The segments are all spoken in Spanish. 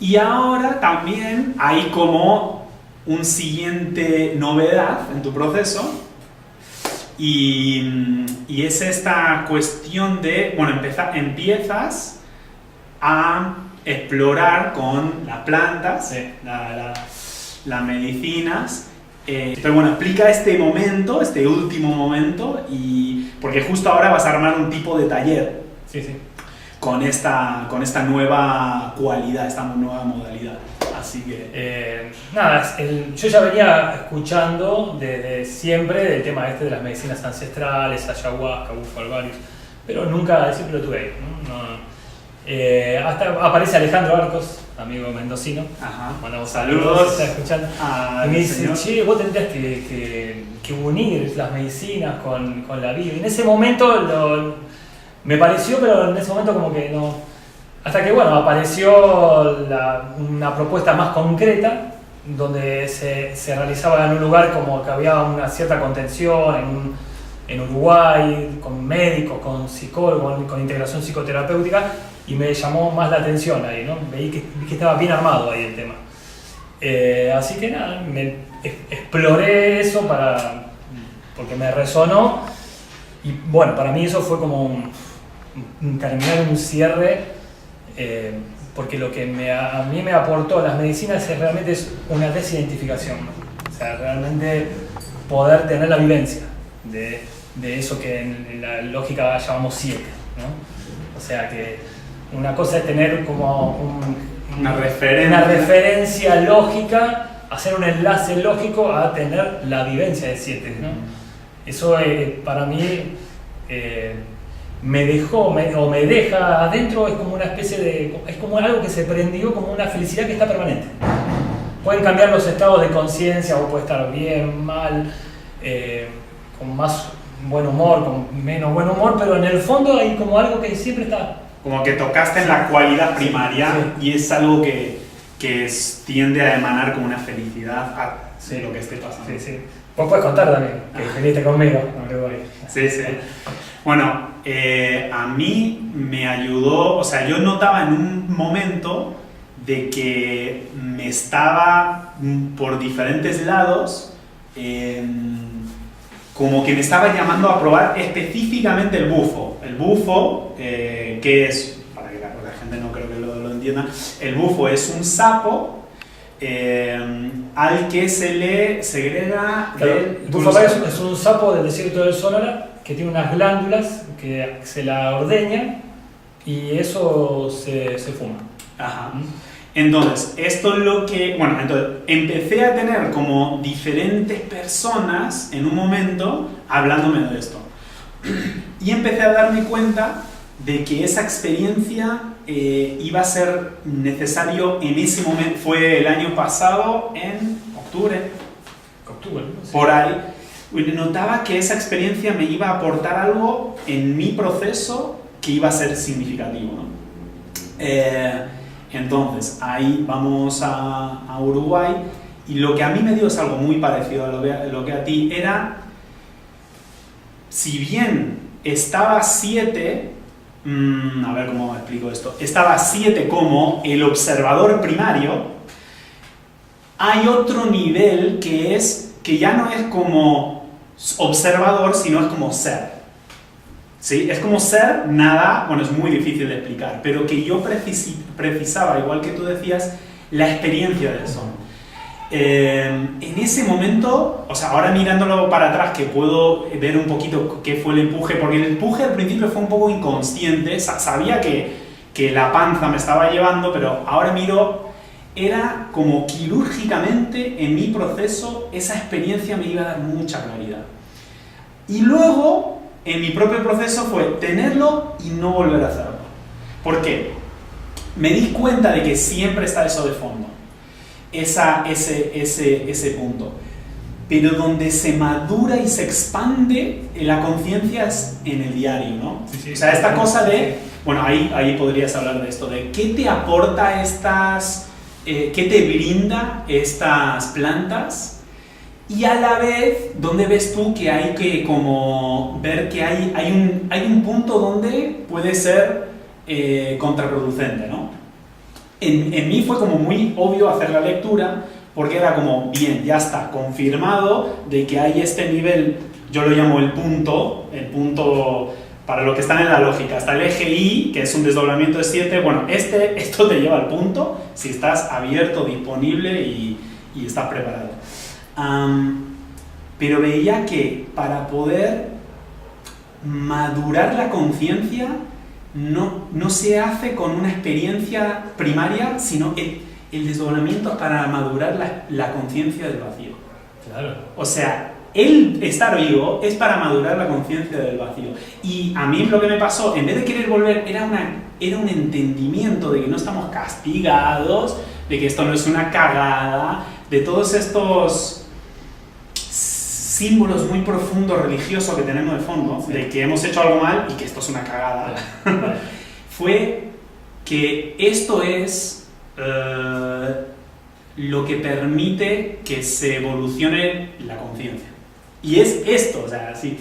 Y ahora también hay como un siguiente novedad en tu proceso y es esta cuestión de, bueno, empiezas a explorar con las plantas, las medicinas. Entonces, bueno, explica este momento, este último momento, porque justo ahora vas a armar un tipo de taller con esta nueva cualidad, esta nueva modalidad. Así que... yo ya venía escuchando desde siempre del tema de las medicinas ancestrales, ayahuasca, bufo alvarius, pero nunca, siempre lo tuve ahí, ¿no? Hasta aparece Alejandro Arcos, amigo mendocino. Bueno, saludos. Está escuchando. Y me dice, che, vos tendrías que unir las medicinas con la vida. Y en ese momento me pareció, pero en ese momento como que no... Hasta que, bueno, apareció una propuesta más concreta, donde se realizaba en un lugar como que había una cierta contención en Uruguay, con médicos, con psicólogos, con integración psicoterapéutica, y me llamó más la atención ahí, ¿no? Vi que estaba bien armado ahí el tema. Así que nada, exploré eso porque me resonó, y bueno, para mí eso fue como terminar un cierre. Porque lo que a mí me aportó las medicinas realmente es una desidentificación, ¿no? O sea, realmente poder tener la vivencia de eso que en la lógica llamamos 7, ¿no? O sea que una cosa es tener como una referencia lógica, hacer un enlace lógico a tener la vivencia de 7, ¿no? Eso para mí... me deja adentro, es como una especie es como algo que se prendió, como una felicidad que está permanente. Pueden cambiar los estados de conciencia, o puede estar bien, mal, con más buen humor, con menos buen humor, pero en el fondo hay como algo que siempre está. Como que tocaste en la cualidad primaria, y es algo que tiende a emanar como una felicidad a lo que esté pasando. Vos puedes contar también, que viniste conmigo a Uruguay. Bueno, a mí me ayudó, o sea, yo notaba en un momento de que me estaba por diferentes lados, como que me estaba llamando a probar específicamente el bufo. El bufo, que es, para que la gente no creo que lo entienda, el bufo es un sapo al que se le segrega... El bufo es un sapo del desierto del Sonora, que tiene unas glándulas que se la ordeñan y eso se fuma. Entonces, esto es lo que... Bueno, entonces empecé a tener como diferentes personas en un momento hablándome de esto. Y empecé a darme cuenta de que esa experiencia iba a ser necesario en ese momento. Fue el año pasado, en octubre, por ahí. Notaba que esa experiencia me iba a aportar algo en mi proceso que iba a ser significativo, ¿no? Entonces, ahí vamos a Uruguay, y lo que a mí me dio es algo muy parecido a lo que a ti era, si bien estaba 7, a ver cómo explico esto, estaba 7 como el observador primario, hay otro nivel que ya no es como observador, sino es como ser. ¿Sí? Es como ser, nada, bueno, es muy difícil de explicar, pero que yo precisaba, igual que tú decías, la experiencia de eso. En ese momento, o sea, ahora mirándolo para atrás, que puedo ver un poquito qué fue el empuje, porque el empuje al principio fue un poco inconsciente, sabía que la panza me estaba llevando, pero ahora miro, era como quirúrgicamente en mi proceso, esa experiencia me iba a dar mucha claridad. Y luego, en mi propio proceso fue tenerlo y no volver a hacerlo. ¿Por qué? Me di cuenta de que siempre está eso de fondo, ese punto. Pero donde se madura y se expande la conciencia es en el diario, ¿no? O sea, esta cosa de... Bueno, ahí podrías hablar de esto, de qué te aporta qué te brinda estas plantas, y a la vez, ¿dónde ves tú que hay que como ver que hay un punto donde puede ser contraproducente, ¿no? en mí fue como muy obvio hacer la lectura, porque era como, bien, ya está confirmado de que hay este nivel, yo lo llamo el punto para lo que están en la lógica, está el eje Y, que es un desdoblamiento de 7, bueno, esto te lleva al punto si estás abierto, disponible y estás preparado. Pero veía que para poder madurar la conciencia no se hace con una experiencia primaria, sino el desdoblamiento para madurar la conciencia del vacío. Claro. O sea, el estar vivo es para madurar la conciencia del vacío. Y a mí lo que me pasó, en vez de querer volver, era un entendimiento de que no estamos castigados, de que esto no es una cagada, de todos estos símbolos muy profundos religiosos que tenemos de fondo, sí, de que hemos hecho algo mal y que esto es una cagada. Fue que esto es lo que permite que se evolucione la conciencia. Y es esto, o sea, así.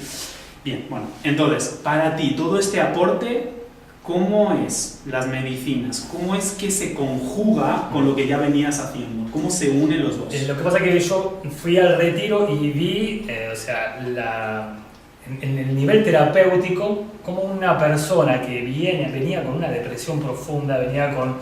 Bien, bueno, entonces, para ti, todo este aporte, ¿cómo es las medicinas? ¿Cómo es que se conjuga con lo que ya venías haciendo? ¿Cómo se unen los dos? Lo que pasa es que yo fui al retiro y vi, o sea, en el nivel terapéutico, como una persona que venía con una depresión profunda, venía con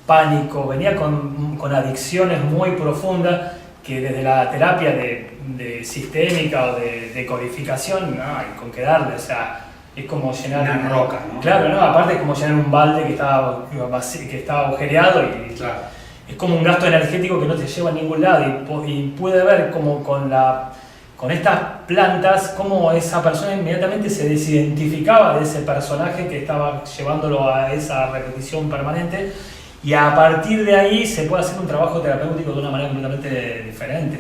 pánico, venía con adicciones muy profundas, que desde la terapia de sistémica o de codificación, no hay con qué darle, o sea, es como llenar una roca, ¿no? Claro, no, aparte es como llenar un balde que estaba agujereado y claro, es como un gasto energético que no te lleva a ningún lado y pude ver como con estas plantas cómo esa persona inmediatamente se desidentificaba de ese personaje que estaba llevándolo a esa repetición permanente. Y a partir de ahí se puede hacer un trabajo terapéutico de una manera completamente diferente.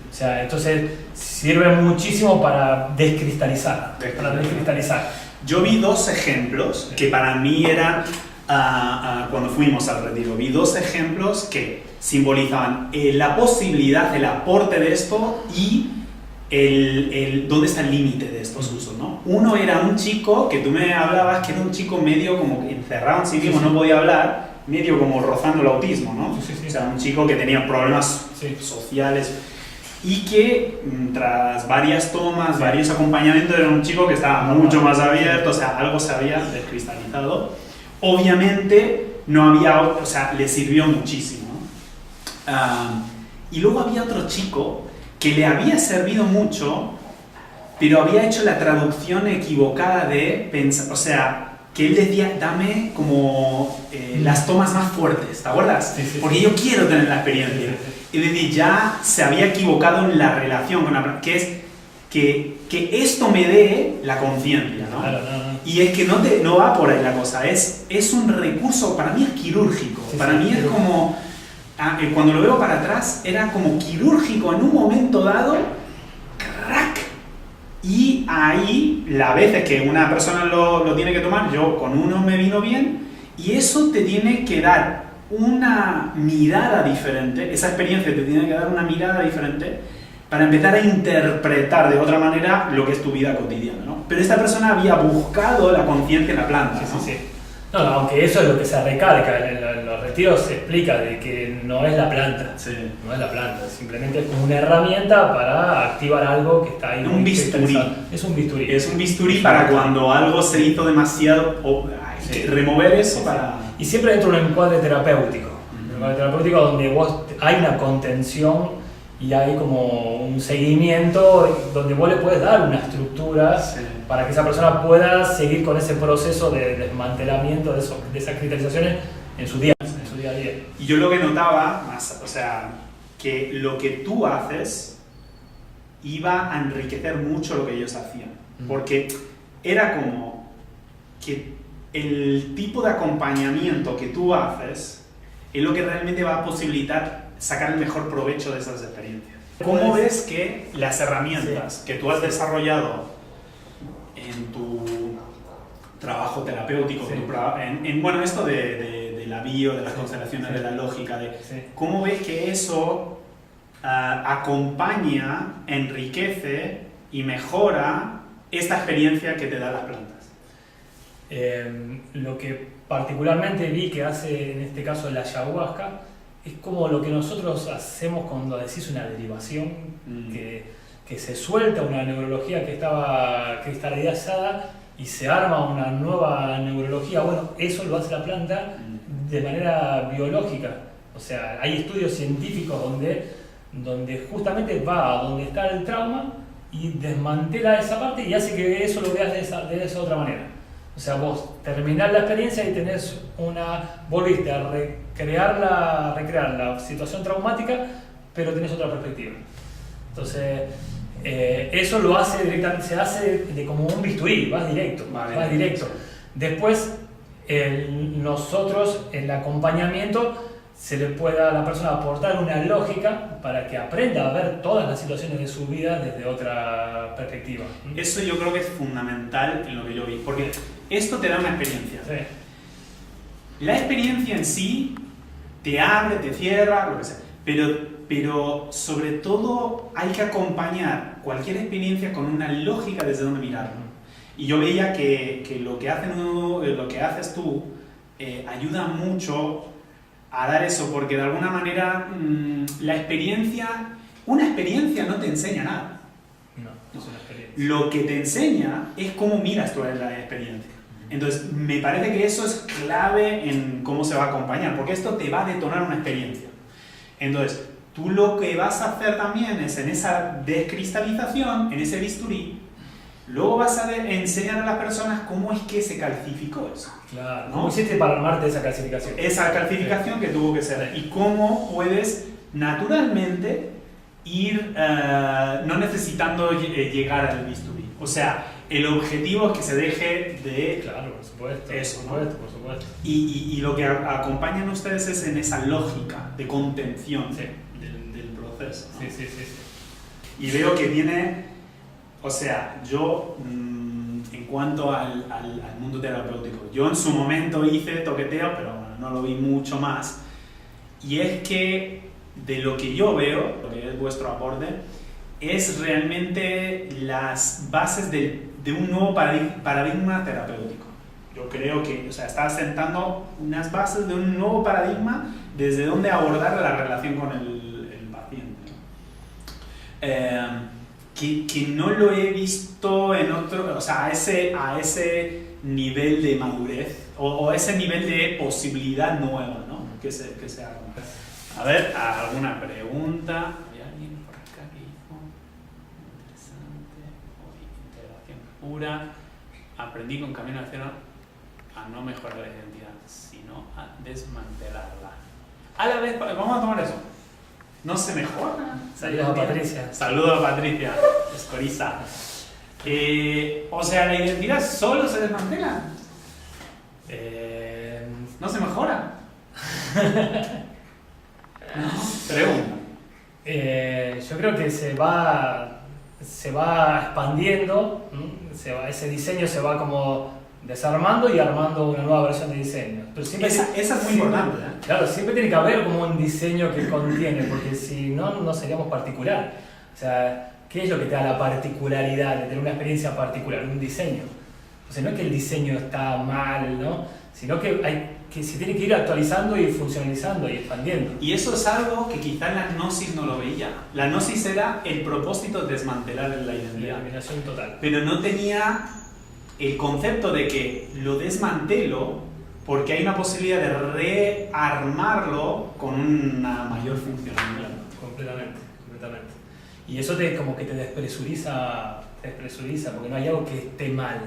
O sea, entonces sirve muchísimo para descristalizar. Yo vi dos ejemplos que para mí eran, cuando fuimos al retiro, vi dos ejemplos que simbolizaban la posibilidad, el aporte de esto y dónde está el límite de estos usos, ¿no? Uno era un chico que tú me hablabas, que era un chico medio como encerrado en sí mismo, no podía hablar, medio como rozando el autismo, ¿no? Sí. O sea, un chico que tenía problemas sociales y que tras varias tomas, varios acompañamientos, era un chico que estaba mucho más abierto, o sea, algo se había descristalizado. Obviamente no había, o sea, le sirvió muchísimo. Y luego había otro chico que le había servido mucho, pero había hecho la traducción equivocada de pensar, o sea, que él decía, dame como las tomas más fuertes, ¿te acuerdas? Sí. Porque yo quiero tener la experiencia. Sí. Es decir, ya se había equivocado en la relación con la, que es que esto me dé la conciencia, ¿no? Claro. Y es que no va por ahí la cosa, es un recurso, para mí es quirúrgico, para mí es como, cuando lo veo para atrás, era como quirúrgico en un momento dado, ¡crack! Y ahí, las veces que una persona lo tiene que tomar, yo con uno me vino bien, y eso te tiene que dar una mirada diferente, esa experiencia te tiene que dar una mirada diferente para empezar a interpretar de otra manera lo que es tu vida cotidiana, ¿no? Pero esta persona había buscado la conciencia en la planta, ¿no? Sí. No, aunque eso es lo que se recalca en los retiros, se explica de que no es la planta, no es la planta, simplemente es como una herramienta para activar algo que está ahí. Un bisturí. Es un bisturí. Es un bisturí para cuando algo se hizo demasiado, hay que remover eso para... Y siempre dentro de un encuadre terapéutico, un encuadre terapéutico donde hay una contención y hay como un seguimiento donde vos le puedes dar una estructura para que esa persona pueda seguir con ese proceso de desmantelamiento de esas cristalizaciones en su día a día. Y yo lo que notaba, o sea, que lo que tú haces iba a enriquecer mucho lo que ellos hacían. Porque era como que el tipo de acompañamiento que tú haces es lo que realmente va a posibilitar sacar el mejor provecho de esas experiencias. ¿Cómo ves que las herramientas que tú has desarrollado en tu trabajo terapéutico, bueno, esto de la bio, de las constelaciones, de la lógica, ¿cómo ves que eso acompaña, enriquece y mejora esta experiencia que te dan las plantas? Lo que particularmente vi que hace en este caso la ayahuasca es como lo que nosotros hacemos cuando decís una derivación, que se suelta una neurología que estaba cristalizada y se arma una nueva neurología. Bueno, eso lo hace la planta de manera biológica. O sea, hay estudios científicos donde justamente va a donde está el trauma y desmantela esa parte y hace que eso lo veas de esa otra manera. O sea, vos terminás la experiencia y volviste a recrear la situación traumática, pero tenés otra perspectiva. Entonces, eso lo hace directamente, se hace como un bisturí, vas directo. Después, nosotros, el acompañamiento, se le puede a la persona aportar una lógica para que aprenda a ver todas las situaciones de su vida desde otra perspectiva. Eso yo creo que es fundamental en lo que yo vi, porque esto te da una experiencia. Sí. La experiencia en sí te abre, te cierra, lo que sea, pero sobre todo hay que acompañar cualquier experiencia con una lógica desde donde mirarlo. Y yo veía que lo que haces tú ayuda mucho a dar eso, porque de alguna manera una experiencia no te enseña nada. No es una experiencia. Lo que te enseña es cómo miras tú la experiencia. Entonces, me parece que eso es clave en cómo se va a acompañar, porque esto te va a detonar una experiencia. Entonces, tú lo que vas a hacer también es en esa descristalización, en ese bisturí, luego vas a enseñar a las personas cómo es que se calcificó eso. Claro, ¿no? ¿Cómo hiciste para armarte esa calcificación? Esa calcificación que tuvo que ser. Y cómo puedes naturalmente ir no necesitando llegar al bisturí. O sea, el objetivo es que se deje de... Claro, por supuesto. Eso, por supuesto. Y lo que acompañan ustedes es en esa lógica de contención del proceso, ¿no? Sí. Y veo que tiene... O sea, yo, en cuanto al mundo terapéutico, yo en su momento hice toqueteo, pero bueno, no lo vi mucho más. Y es que de lo que yo veo, lo que es vuestro aporte, es realmente las bases de un nuevo paradigma terapéutico. Yo creo que, o sea, está sentando unas bases de un nuevo paradigma desde donde abordar la relación con el paciente. Que no lo he visto en otro, o sea, a ese nivel de madurez o ese nivel de posibilidad nueva, ¿no? Que se haga. A ver, ¿alguna pregunta? ¿Hay alguien por acá que dijo? Interesante. Integración pura. Aprendí con Camino al Cielo a no mejorar la identidad, sino a desmantelarla. A la vez, vamos a tomar eso. No se mejora. Saludos a Patricia. Saludos a Patricia, Escoriza. O sea, la identidad solo se desmantela. No se mejora. ¿No? Pregunta. Yo creo que se va expandiendo, ese diseño se va como desarmando y armando una nueva versión de diseño. Pero Esa es muy importante, ¿eh? Claro, siempre tiene que haber como un diseño que contiene, porque si no, no seríamos particular. O sea, ¿qué es lo que te da la particularidad de tener una experiencia particular? Un diseño. O sea, no es que el diseño está mal, ¿no? Sino que se tiene que ir actualizando y funcionalizando y expandiendo. Y eso es algo que quizá la gnosis no lo veía. La gnosis era el propósito de desmantelar la identidad. La eliminación total. Pero no tenía el concepto de que lo desmantelo porque hay una posibilidad de rearmarlo con una mayor funcionalidad. Completamente. Y eso como que te despresuriza, porque no hay algo que esté mal,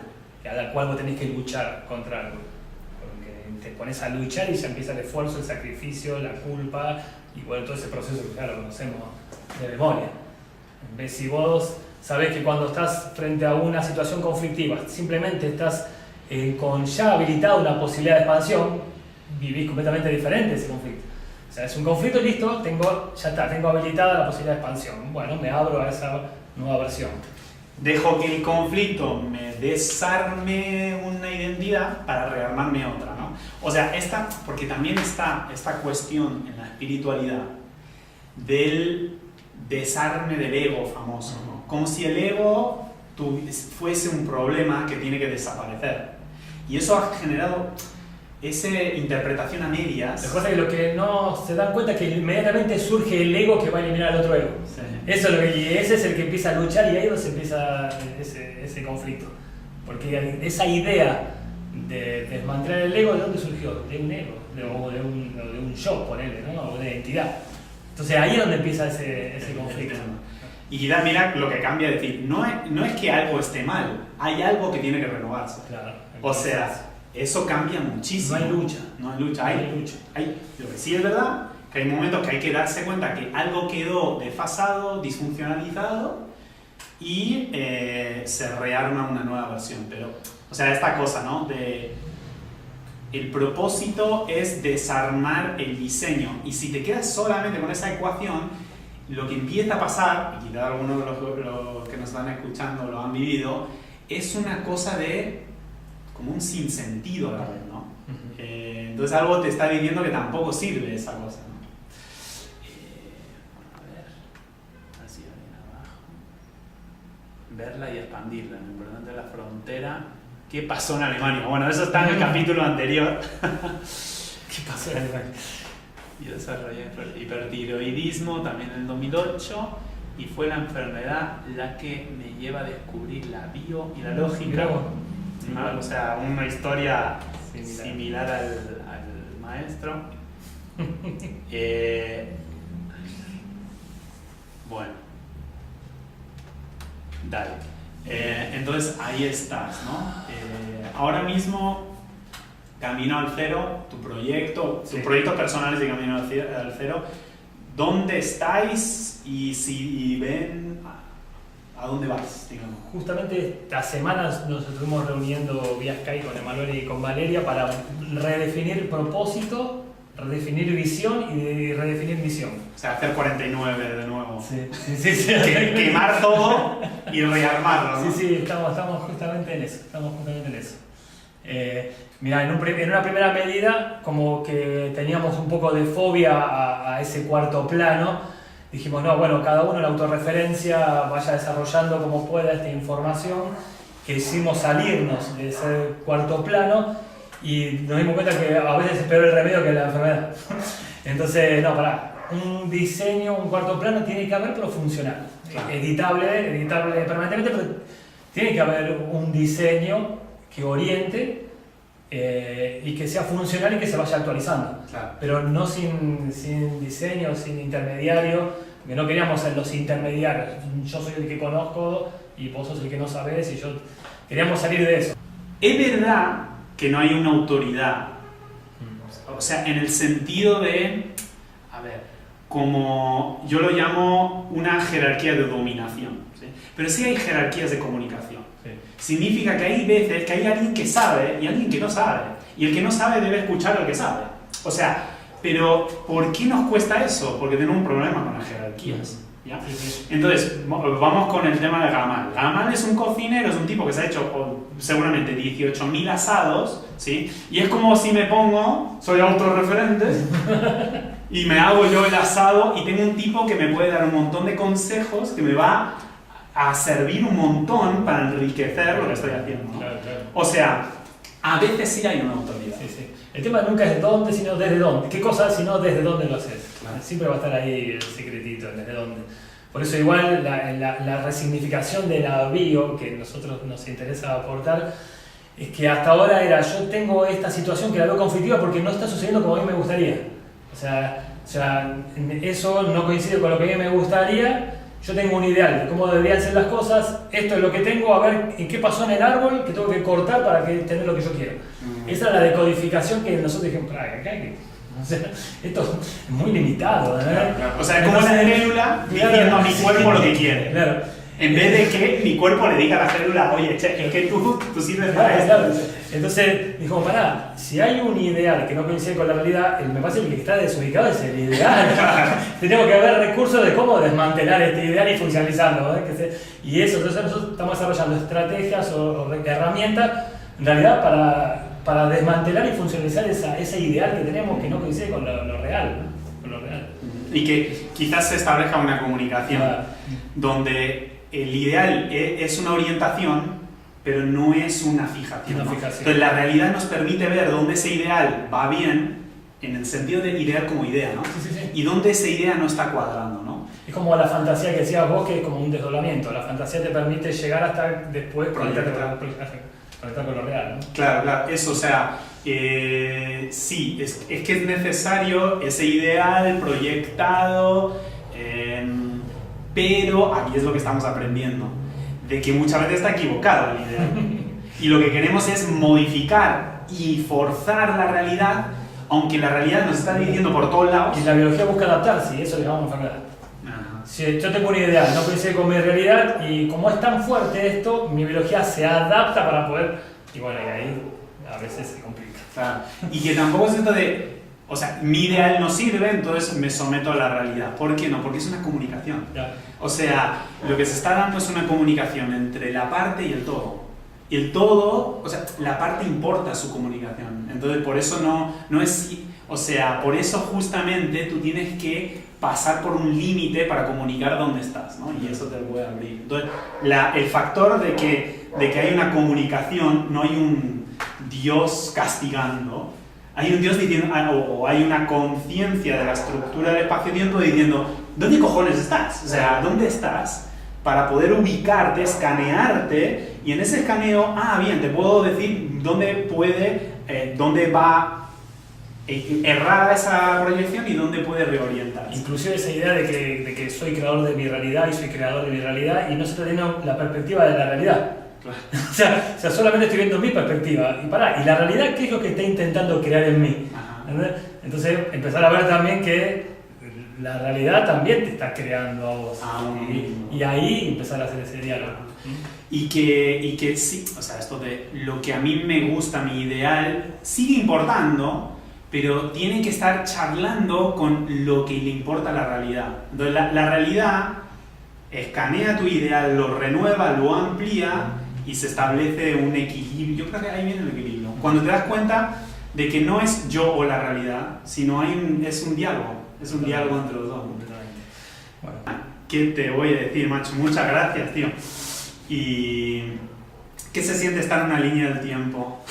a la cual vos tenés que luchar contra algo. Porque te pones a luchar y ya empieza el esfuerzo, el sacrificio, la culpa, y bueno, todo ese proceso que ya lo conocemos de memoria. En vez si vos sabés que cuando estás frente a una situación conflictiva, simplemente estás con ya habilitada una posibilidad de expansión, vivís completamente diferente ese conflicto. O sea, es un conflicto, listo, tengo habilitada la posibilidad de expansión. Bueno, me abro a esa nueva versión. Dejo que el conflicto me desarme una identidad para rearmarme otra, ¿no? O sea, porque también está esta cuestión en la espiritualidad del desarme del ego famoso, ¿no? Como si el ego fuese un problema que tiene que desaparecer. Y eso ha generado esa interpretación a medias. Lo que pasa es que lo que no se dan cuenta es que inmediatamente surge el ego que va a eliminar al otro ego. Sí. Eso es lo que, y ese es el que empieza a luchar y ahí es donde se empieza ese conflicto. Porque esa idea de desmantelar el ego, ¿de dónde surgió? De un ego, o de un yo, ponele, ¿no? O de identidad. Entonces ahí es donde empieza ese conflicto. Y mira lo que cambia, es decir, no es que algo esté mal, hay algo que tiene que renovarse. Claro, o sea, eso cambia muchísimo. No hay lucha. No hay lucha, lo que sí es verdad, que hay momentos que hay que darse cuenta que algo quedó desfasado, disfuncionalizado y se rearma una nueva versión. Pero, o sea, esta cosa, ¿no? El propósito es desarmar el diseño, y si te quedas solamente con esa ecuación, lo que empieza a pasar, y quizás algunos de los que nos están escuchando lo han vivido, es una cosa de como un sinsentido a la vez, ¿no? Entonces algo te está diciendo que tampoco sirve esa cosa, ¿no? A ver, así bien abajo. Verla y expandirla, lo importante es la frontera. ¿Qué pasó en Alemania? Bueno, eso está en el capítulo anterior. ¿Qué pasó en Alemania? Yo desarrollé hipertiroidismo también en el 2008 y fue la enfermedad la que me lleva a descubrir la bio y la lógica. O sea, una historia similar al maestro. Bueno, dale. Entonces ahí estás, ¿no? Ahora mismo Camino al Cero, tus proyectos personales de Camino al Cero, ¿dónde estáis y ven a dónde vas, digamos? Justamente esta semana nos estuvimos reuniendo vía Skype con Emanuel y con Valeria para redefinir propósito, redefinir visión y redefinir misión. O sea, hacer 49 de nuevo. Sí. Quemar todo y rearmarlo, ¿no? Sí, estamos justamente en eso. Mira, en una primera medida, como que teníamos un poco de fobia a ese cuarto plano, dijimos, no, bueno, cada uno en la autorreferencia vaya desarrollando como pueda esta información, que hicimos salirnos de ese cuarto plano y nos dimos cuenta que a veces es peor el remedio que la enfermedad. Entonces, no, un diseño, un cuarto plano tiene que haber, pero funcional. Claro. Editable permanentemente, pero tiene que haber un diseño que oriente y que sea funcional y que se vaya actualizando. Claro. Pero no sin diseño, sin intermediario, porque no queríamos ser los intermediarios. Yo soy el que conozco y vos sos el que no sabés, y queríamos salir de eso. Es verdad que no hay una autoridad, o sea, en el sentido de, a ver, como yo lo llamo una jerarquía de dominación, ¿sí? Pero sí hay jerarquías de comunicación. Significa que hay veces que hay alguien que sabe y alguien que no sabe. Y el que no sabe debe escuchar al que sabe. O sea, pero ¿por qué nos cuesta eso? Porque tenemos un problema con las jerarquías. ¿Ya? Entonces, vamos con el tema de Gamal. Gamal es un cocinero, es un tipo que se ha hecho seguramente 18.000 asados, ¿sí? Y es como si me pongo, soy autorreferente, y me hago yo el asado y tengo un tipo que me puede dar un montón de consejos que me va a servir un montón para enriquecer lo que estoy haciendo, ¿no? Claro. O sea, a veces sí hay una autoridad. Sí. El tema nunca es dónde, sino desde dónde. ¿Qué cosa, sino desde dónde lo haces? Claro. Siempre va a estar ahí el secretito, desde dónde. Por eso igual la resignificación de la bio, que a nosotros nos interesa aportar, es que hasta ahora era, yo tengo esta situación que la veo conflictiva porque no está sucediendo como a mí me gustaría. O sea, eso no coincide con lo que a mí me gustaría. Yo tengo un ideal de cómo deberían ser las cosas, esto es lo que tengo, a ver en qué pasó en el árbol que tengo que cortar para tener lo que yo quiero. Esa es la decodificación que nosotros dijimos, o sea, esto es muy limitado, ¿no? Claro. O sea, es como la célula diciendo a mi cuerpo lo que quiere. Claro. En vez de que mi cuerpo le diga a la célula, oye, che, es que tú sirves para esto. Claro. Entonces, dijo, si hay un ideal que no coincide con la realidad, me parece que el que está desubicado es el ideal. Tenemos que haber recursos de cómo desmantelar este ideal y funcionalizarlo, ¿eh? Y eso, entonces nosotros estamos desarrollando estrategias o herramientas, en realidad, para desmantelar y funcionalizar ese ideal que tenemos que no coincide con lo real, ¿no? Con lo real. Y que quizás se establezca una comunicación donde el ideal es una orientación, pero no es una fijación. Una ¿no? fijación. Entonces la realidad nos permite ver dónde ese ideal va bien, en el sentido de ideal como idea, ¿no? Sí. Y dónde esa idea no está cuadrando, ¿no? Es como la fantasía que decías vos, que es como un desdoblamiento. La fantasía te permite llegar hasta después conectar con lo real, ¿no? Claro, eso, o sea, sí, es que es necesario ese ideal proyectado, pero aquí es lo que estamos aprendiendo, de que muchas veces está equivocado el ideal. Y lo que queremos es modificar y forzar la realidad, aunque la realidad nos está diciendo por todos lados. Y la biología busca adaptarse, y eso le llamamos enfermedad. Si yo tengo una idea, no coincide con mi realidad, y como es tan fuerte esto, mi biología se adapta para poder... Y bueno, y ahí a veces se complica. Claro. Y que tampoco es esto de... O sea, mi ideal no sirve, entonces me someto a la realidad. ¿Por qué no? Porque es una comunicación. Ya. O sea, lo que se está dando es una comunicación entre la parte y el todo. Y el todo, o sea, la parte importa su comunicación. Entonces, por eso no es... O sea, por eso justamente tú tienes que pasar por un límite para comunicar dónde estás, ¿no? Y eso te lo puede abrir. Entonces, el factor de que hay una comunicación, no hay un Dios castigando, hay un Dios diciendo, o hay una conciencia de la estructura del espacio-tiempo diciendo, ¿dónde cojones estás? O sea, ¿dónde estás? Para poder ubicarte, escanearte, y en ese escaneo, bien, te puedo decir dónde va errada esa proyección y dónde puede reorientarse. Inclusive esa idea de que soy creador de mi realidad y soy creador de mi realidad y no se está teniendo la perspectiva de la realidad. Claro. O sea, solamente estoy viendo mi perspectiva. Y la realidad, ¿qué es lo que está intentando crear en mí? Entonces, empezar a ver también que la realidad también te está creando a vos. Y ahí empezar a hacer ese diálogo. Y que sí, o sea, esto de lo que a mí me gusta, mi ideal, sigue importando, pero tiene que estar charlando con lo que le importa a la realidad. Entonces, la realidad escanea tu ideal, lo renueva, lo amplía y se establece un equilibrio. Yo creo que ahí viene el equilibrio. Cuando te das cuenta de que no es yo o la realidad, sino es un diálogo. Es un diálogo entre los dos. Bueno, ¿qué te voy a decir, macho? Muchas gracias, tío. ¿Y qué se siente estar en una línea del tiempo?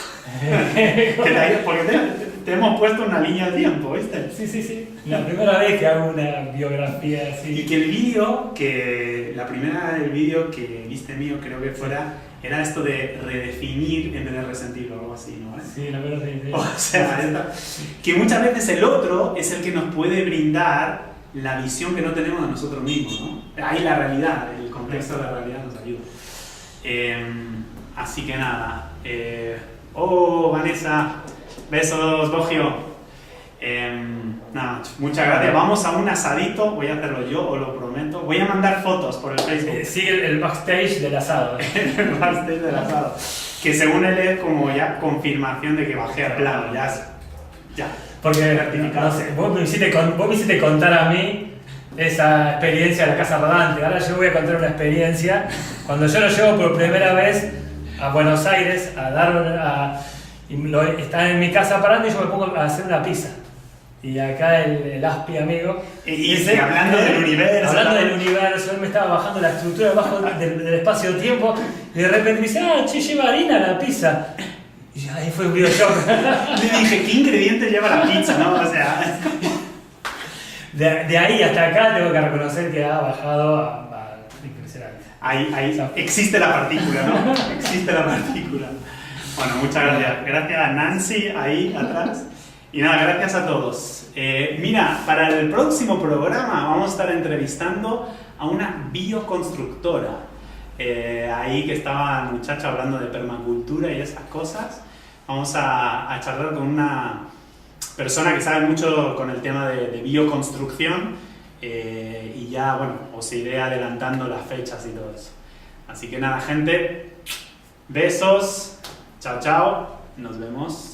Porque te hemos puesto una línea del tiempo, ¿viste? Sí. La primera vez que hago una biografía así. Y que la primera del vídeo que viste mío, creo que era esto de redefinir en vez de resentir o algo así, ¿no? Sí, la verdad sí. O sea, que muchas veces el otro es el que nos puede brindar la visión que no tenemos de nosotros mismos, ¿no? Ahí la realidad, el contexto de la realidad nos ayuda. Así que nada. Vanessa, besos, Bogio. Nada, muchas gracias. Vamos a un asadito, voy a hacerlo yo, os lo prometo. Voy a mandar fotos por el Facebook. Sigue el backstage del asado. El backstage del asado. Que según él es como ya confirmación de que bajé al plano, ya. Porque, no sé, vos me hiciste contar a mí esa experiencia de la casa rodante. Ahora yo voy a contar una experiencia. Cuando yo lo llevo por primera vez a Buenos Aires estaba en mi casa parando y yo me pongo a hacer una pizza. Y acá el Aspi amigo. Y hablando del universo. Hablando del universo, él me estaba bajando la estructura debajo del espacio-tiempo. Y de repente me dice, lleva harina la pizza. Y ahí fue un videoshock. Le dije, ¿qué ingredientes lleva la pizza? ¿No? O sea. De ahí hasta acá tengo que reconocer que ha bajado impresionante. Ahí existe la partícula, ¿no? Existe la partícula. Bueno, muchas gracias. Gracias a Nancy ahí atrás. Y nada, gracias a todos. Mira, para el próximo programa vamos a estar entrevistando a una bioconstructora. Ahí que estaba el muchacho hablando de permacultura y esas cosas. Vamos a charlar con una persona que sabe mucho con el tema de bioconstrucción. Y ya, bueno, os iré adelantando las fechas y todo eso. Así que nada, gente. Besos. Chao, chao. Nos vemos.